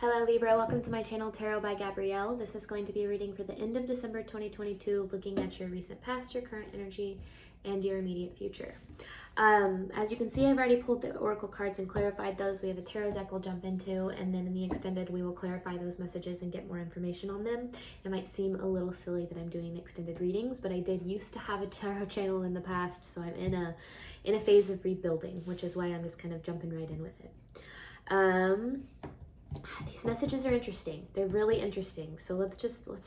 Hello Libra, welcome to my channel Tarot by Gabrielle. This is going to be a reading for the end of December 2022, looking at your recent past, your current energy, and your immediate future. As you can see, I've already pulled the oracle cards and clarified those. We have a tarot deck we'll jump into, and then in the extended we will clarify those messages and get more information on them. It might seem a little silly that I'm doing extended readings, but I did used to have a tarot channel in the past, so I'm in a phase of rebuilding, which is why I'm just kind of jumping right in with it. These messages are interesting. They're really interesting. So let's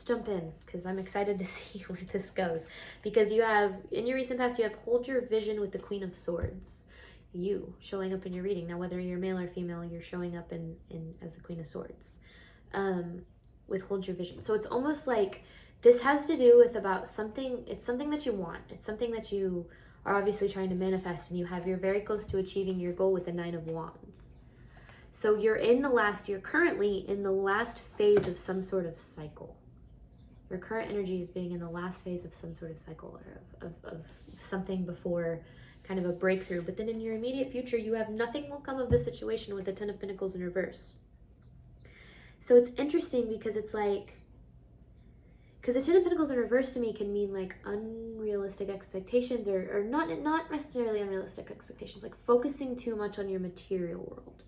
jump in, because I'm excited to see where this goes. Because you have, in your recent past, you have hold your vision with the Queen of Swords. You showing up in your reading. Now, whether you're male or female, you're showing up in as the Queen of Swords. With hold your vision. So it's almost like this has to do with about something. It's something that you want. It's something that you are obviously trying to manifest, and you're very close to achieving your goal with the Nine of Wands. So you're currently in the last phase of some sort of cycle. Your current energy is being in the last phase of some sort of cycle, or of something before kind of a breakthrough. But then in your immediate future, you have nothing will come of the situation with the Ten of Pentacles in reverse. So it's interesting because it's like, because the Ten of Pentacles in reverse to me can mean like unrealistic expectations, or not necessarily unrealistic expectations, like focusing too much on your material world.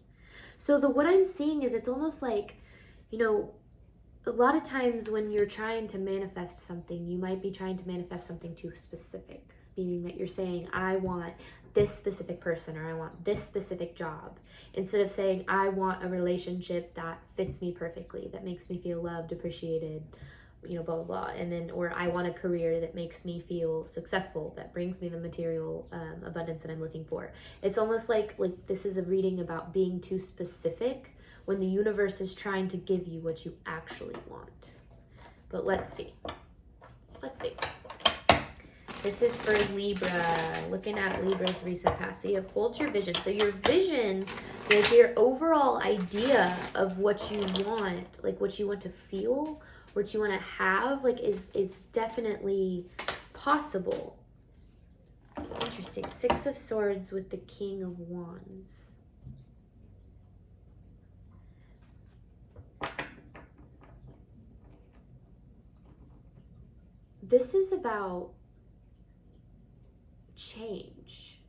So what I'm seeing is it's almost like, a lot of times when you're trying to manifest something, you might be trying to manifest something too specific, meaning that you're saying, I want this specific person, or I want this specific job, instead of saying, I want a relationship that fits me perfectly, that makes me feel loved, appreciated, blah, blah, blah. And then, or I want a career that makes me feel successful, that brings me the material abundance that I'm looking for. It's almost like this is a reading about being too specific when the universe is trying to give you what you actually want. But let's see. This is for Libra, looking at Libra's recent past. So you have hold your vision. So your vision is your overall idea of what you want, like what you want to feel, what you want to have, is definitely possible. Interesting. Six of Swords with the King of Wands. This is about change.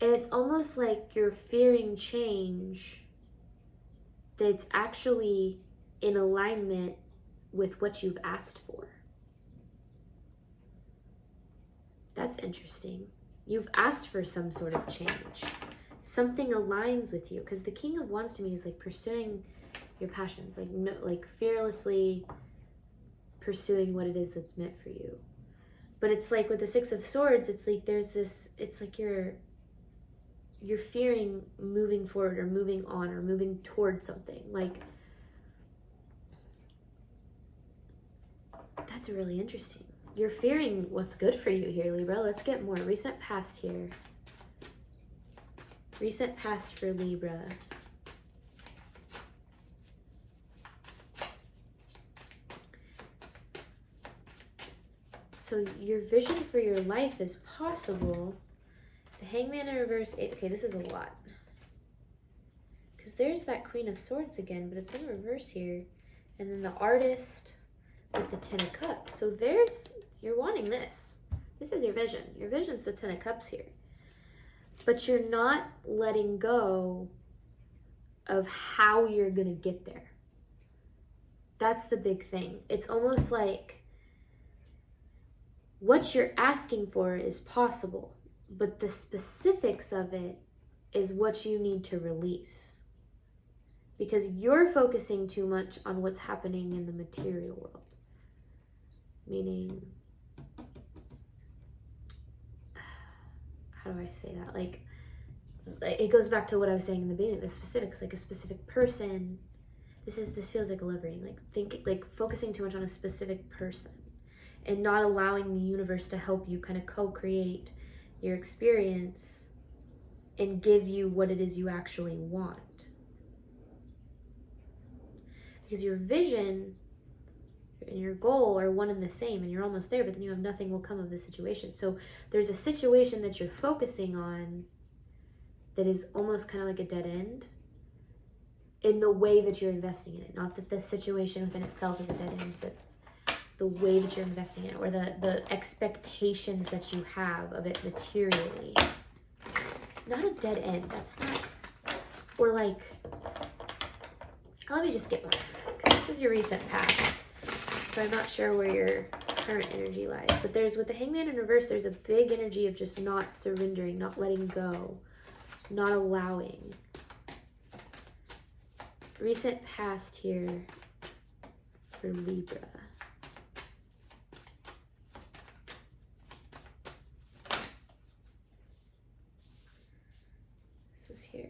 And it's almost like you're fearing change that's actually in alignment with what you've asked for. That's interesting. You've asked for some sort of change. Something aligns with you, because the King of Wands to me is like pursuing your passions, like fearlessly pursuing what it is that's meant for you. But it's like with the Six of Swords, it's like there's this, it's like you're fearing moving forward, or moving on, or moving towards something. Like, that's really interesting. You're fearing what's good for you here, Libra. Let's get more. Recent past here. Recent past for Libra. So your vision for your life is possible. The Hangman in reverse. Okay, this is a lot. Because there's that Queen of Swords again, but it's in reverse here. And then the Artist with the Ten of Cups. So you're wanting this. This is your vision. Your vision's the Ten of Cups here. But you're not letting go of how you're going to get there. That's the big thing. It's almost like what you're asking for is possible, but the specifics of it is what you need to release. Because you're focusing too much on what's happening in the material world. Meaning, how do I say that? Like it goes back to what I was saying in the beginning, the specifics, like a specific person. This feels like a love reading, focusing too much on a specific person and not allowing the universe to help you kind of co-create your experience and give you what it is you actually want. Because your vision and your goal are one and the same, and you're almost there, but then you have nothing will come of the situation. So there's a situation that you're focusing on that is almost kind of like a dead end, in the way that you're investing in it. Not that the situation within itself is a dead end, but the way that you're investing in it, or the expectations that you have of it materially. Not a dead end. That's not, or like, let me just get one, because this is your recent past. So I'm not sure where your current energy lies, but there's, with the Hangman in reverse, there's a big energy of just not surrendering, not letting go, not allowing. Recent past here for Libra. This is here.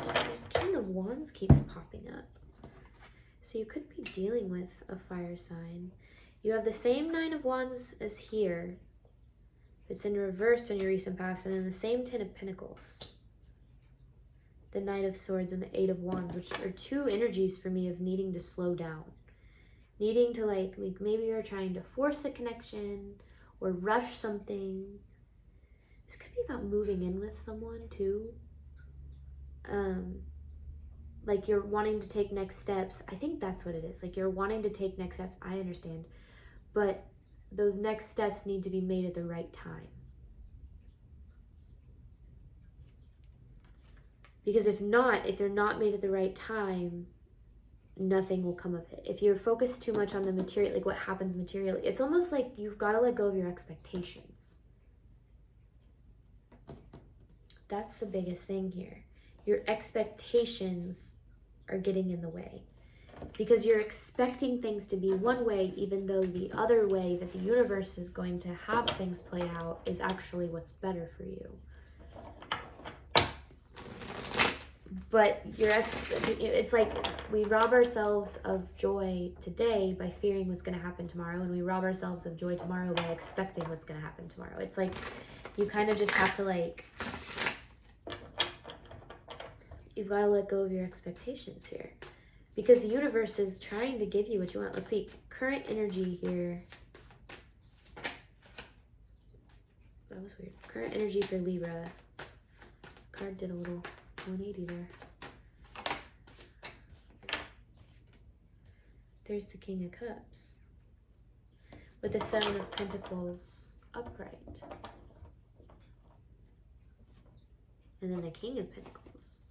There's King of Wands keeps popping up. So you could be dealing with a fire sign. You have the same Nine of Wands as here. It's in reverse in your recent past, and then the same Ten of Pentacles. The Knight of Swords and the Eight of Wands, which are two energies for me of needing to slow down. Needing to, like, maybe you're trying to force a connection or rush something. This could be about moving in with someone too. Like you're wanting to take next steps. I think that's what it is. Like you're wanting to take next steps. I understand. But those next steps need to be made at the right time. Because if they're not made at the right time, nothing will come of it. If you're focused too much on the material, like what happens materially, it's almost like you've got to let go of your expectations. That's the biggest thing here. Your expectations are getting in the way. Because you're expecting things to be one way, even though the other way that the universe is going to have things play out is actually what's better for you. But it's like we rob ourselves of joy today by fearing what's going to happen tomorrow, and we rob ourselves of joy tomorrow by expecting what's going to happen tomorrow. It's like you kind of just have to, like, you've got to let go of your expectations here. Because the universe is trying to give you what you want. Let's see, current energy here. That was weird. Current energy for Libra. Card did a little 180 there. There's the King of Cups. With the Seven of Pentacles upright. And then the King of Pentacles.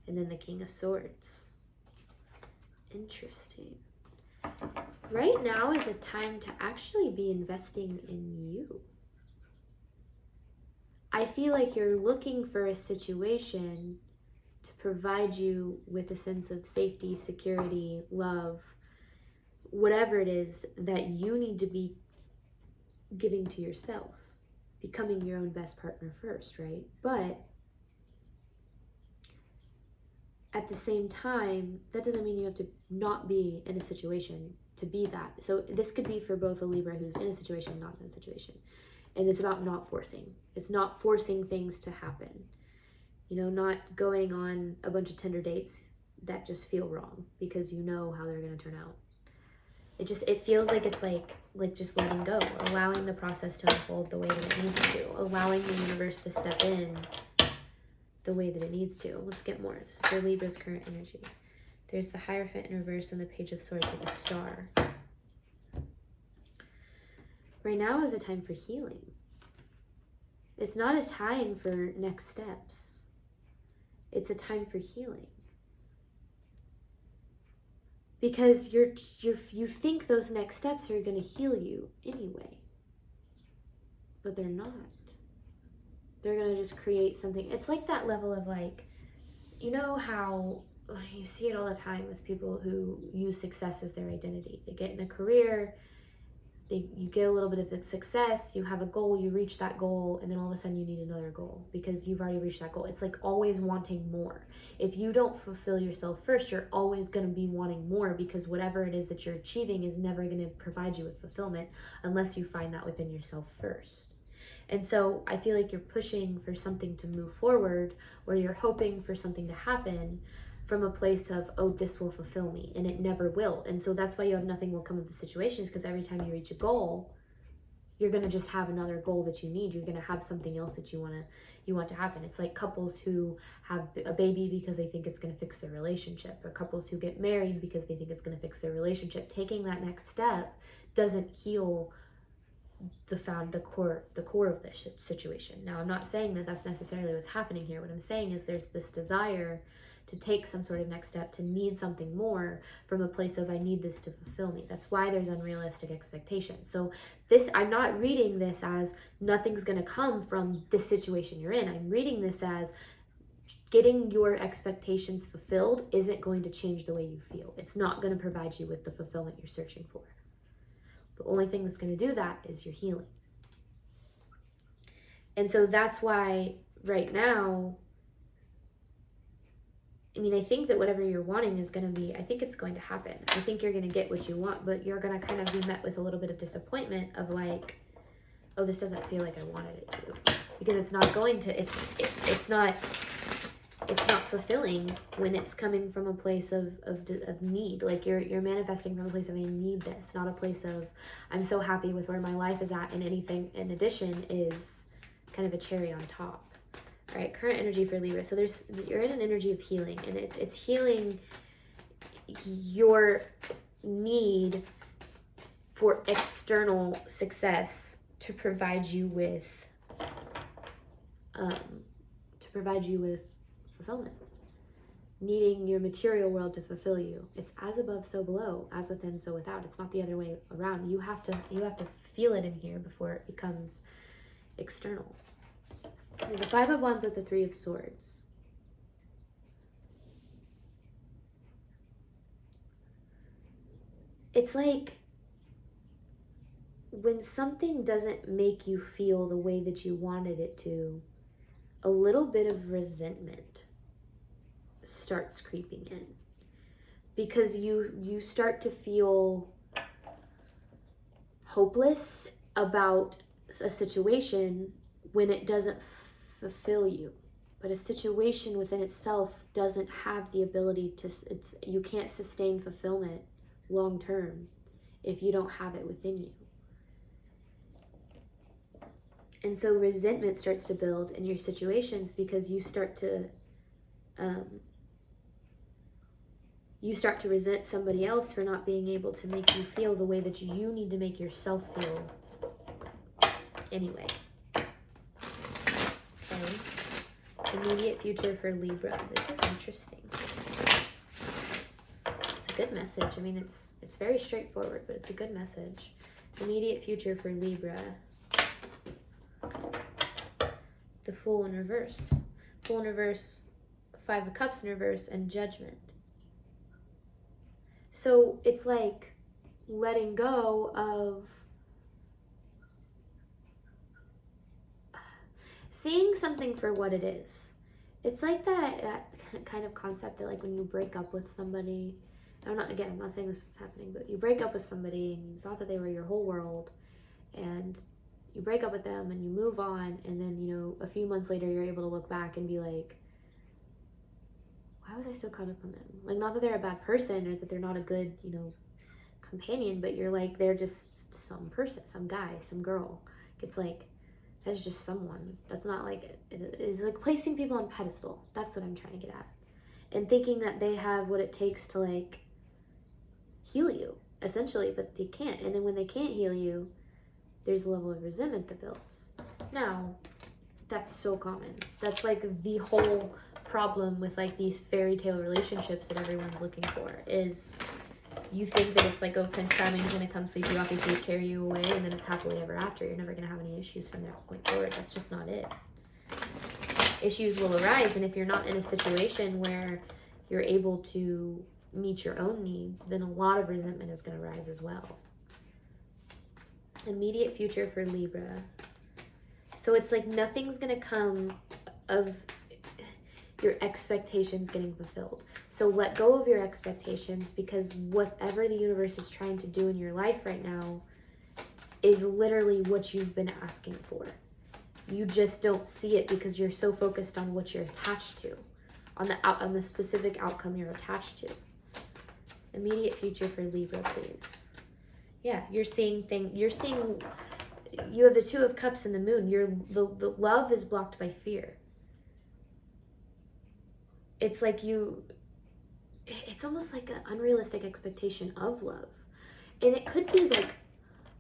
And then the King of Swords. Interesting. Right now is a time to actually be investing in you. I feel like you're looking for a situation to provide you with a sense of safety, security, love, whatever it is that you need to be giving to yourself. Becoming your own best partner first, right? But at the same time, that doesn't mean you have to not be in a situation to be that. So this could be for both a Libra who's in a situation, not in a situation. And it's about not forcing. It's not forcing things to happen. You know, not going on a bunch of Tinder dates that just feel wrong because you know how they're going to turn out. It feels like it's like just letting go, allowing the process to unfold the way that it needs to, allowing the universe to step in the way that it needs to. Let's get more. This is for Libra's current energy. There's the Hierophant in reverse and the Page of Swords with a star. Right now is a time for healing. It's not a time for next steps. It's a time for healing. Because you think those next steps are going to heal you anyway. But they're not. They're going to just create something. It's like that level of, like, you know how you see it all the time with people who use success as their identity. They get in a career, you get a little bit of success, you have a goal, you reach that goal, and then all of a sudden you need another goal because you've already reached that goal. It's like always wanting more. If you don't fulfill yourself first, you're always going to be wanting more because whatever it is that you're achieving is never going to provide you with fulfillment unless you find that within yourself first. And so I feel like you're pushing for something to move forward, or you're hoping for something to happen from a place of, oh, this will fulfill me, and it never will. And so that's why you have nothing will come of the situations, because every time you reach a goal, you're going to just have another goal that you need. You're going to have something else that you want to happen. It's like couples who have a baby because they think it's going to fix their relationship, or couples who get married because they think it's going to fix their relationship. Taking that next step doesn't heal the core of this situation. Now, I'm not saying that that's necessarily what's happening here. What I'm saying is there's this desire to take some sort of next step, to need something more from a place of, I need this to fulfill me. That's why there's unrealistic expectations. So this, I'm not reading this as nothing's going to come from this situation you're in. I'm reading this as getting your expectations fulfilled isn't going to change the way you feel. It's not going to provide you with the fulfillment you're searching for. The only thing that's going to do that is your healing. And so that's why right now, I mean, I think that whatever you're wanting is going to be, I think it's going to happen. I think you're going to get what you want, but you're going to kind of be met with a little bit of disappointment of like, oh, this doesn't feel like I wanted it to. Because it's not going to, it's not fulfilling when it's coming from a place of need. Like you're manifesting from a place of, I need this, not a place of, I'm so happy with where my life is at, and anything in addition is kind of a cherry on top. All right, current energy for Libra. So you're in an energy of healing, and it's healing your need for external success to provide you with fulfillment. Needing your material world to fulfill you. It's as above, so below, as within, so without. It's not the other way around. You have to feel it in here before it becomes external. The Five of Wands with the Three of Swords. It's like when something doesn't make you feel the way that you wanted it to, a little bit of resentment starts creeping in. Because you start to feel hopeless about a situation when it doesn't fulfill you. But a situation within itself doesn't have the ability to, you can't sustain fulfillment long term if you don't have it within you. And so resentment starts to build in your situations because you start to resent somebody else for not being able to make you feel the way that you need to make yourself feel anyway. Okay. Immediate future for Libra. This is interesting. It's a good message. I mean, it's very straightforward, but it's a good message. Immediate future for Libra. The Fool in reverse. Fool in reverse, Five of Cups in reverse, and Judgment. So it's like letting go of seeing something for what it is. It's like that kind of concept that like when you break up with somebody, I'm not saying this is happening, but you break up with somebody and you thought that they were your whole world, and you break up with them and you move on, and then, you know, a few months later you're able to look back and be like, why was I so caught up on them? Like, not that they're a bad person or that they're not a good, you know, companion, but you're like, they're just some person, some guy, some girl. It's like, that's just someone. That's not like, it is like placing people on pedestal. That's what I'm trying to get at. And thinking that they have what it takes to like heal you, essentially, but they can't. And then when they can't heal you, there's a level of resentment that builds. Now, that's so common. That's like the whole problem with like these fairy tale relationships that everyone's looking for, is you think that it's like, oh, Prince Charming's gonna come sweep you off your feet, carry you away, and then it's happily ever after. You're never gonna have any issues from that point forward. That's just not it. Issues will arise, and if you're not in a situation where you're able to meet your own needs, then a lot of resentment is gonna rise as well. Immediate future for Libra. So it's like nothing's gonna come of your expectations getting fulfilled. So let go of your expectations, because whatever the universe is trying to do in your life right now is literally what you've been asking for. You just don't see it because you're so focused on what you're attached to, on the specific outcome you're attached to. Immediate future for Libra, please. Yeah, you're seeing you have the Two of Cups and the Moon. The love is blocked by fear. It's like it's almost like an unrealistic expectation of love. And it could be like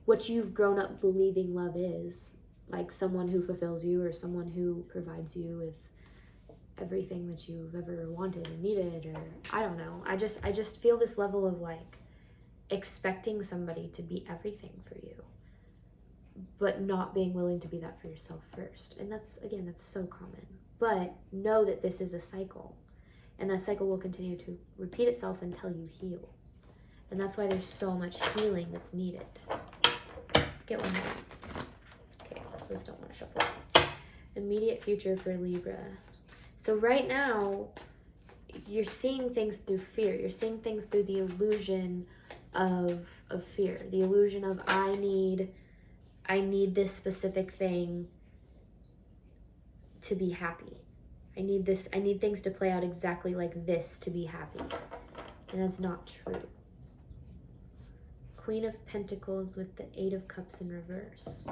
what you've grown up believing love is, like someone who fulfills you or someone who provides you with everything that you've ever wanted and needed, or I don't know. I just feel this level of like expecting somebody to be everything for you, but not being willing to be that for yourself first. And that's so common. But know that this is a cycle, and that cycle will continue to repeat itself until you heal. And that's why there's so much healing that's needed. Let's get one more. Okay, those don't want to shuffle. Immediate future for Libra. So right now, you're seeing things through fear. You're seeing things through the illusion of fear. The illusion of I need this specific thing to be happy. I need things to play out exactly like this to be happy. And that's not true. Queen of Pentacles with the Eight of Cups in reverse.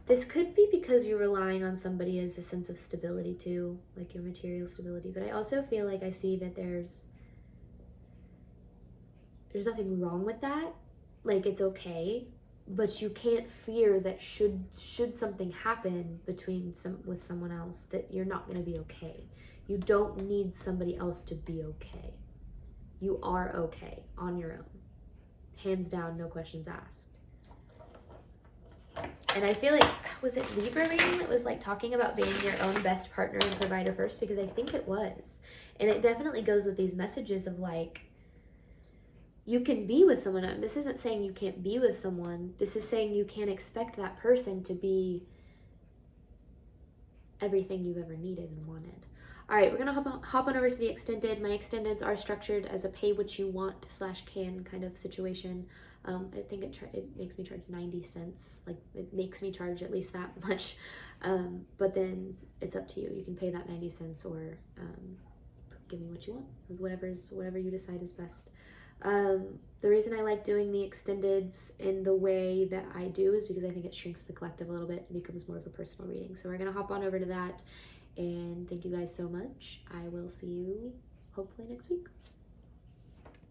This could be because you're relying on somebody as a sense of stability too, like your material stability. But I also feel like I see that there's nothing wrong with that. Like, it's okay, but you can't fear that should something happen with someone else, that you're not going to be okay. You don't need somebody else to be okay. You are okay on your own. Hands down, no questions asked. And I feel like, was it Libra reading that was like talking about being your own best partner and provider first? Because I think it was. And it definitely goes with these messages of like, you can be with someone. This isn't saying you can't be with someone. This is saying you can't expect that person to be everything you've ever needed and wanted. All right, we're going to hop on over to the extended. My extendeds are structured as a pay what you want / can kind of situation. I think it makes me charge 90 cents. Like, it makes me charge at least that much. But then it's up to you. You can pay that 90 cents or give me what you want. Whatever you decide is best. The reason I like doing the extendeds in the way that I do is because I think it shrinks the collective a little bit and becomes more of a personal reading. So we're going to hop on over to that. And thank you guys so much. I will see you hopefully next week.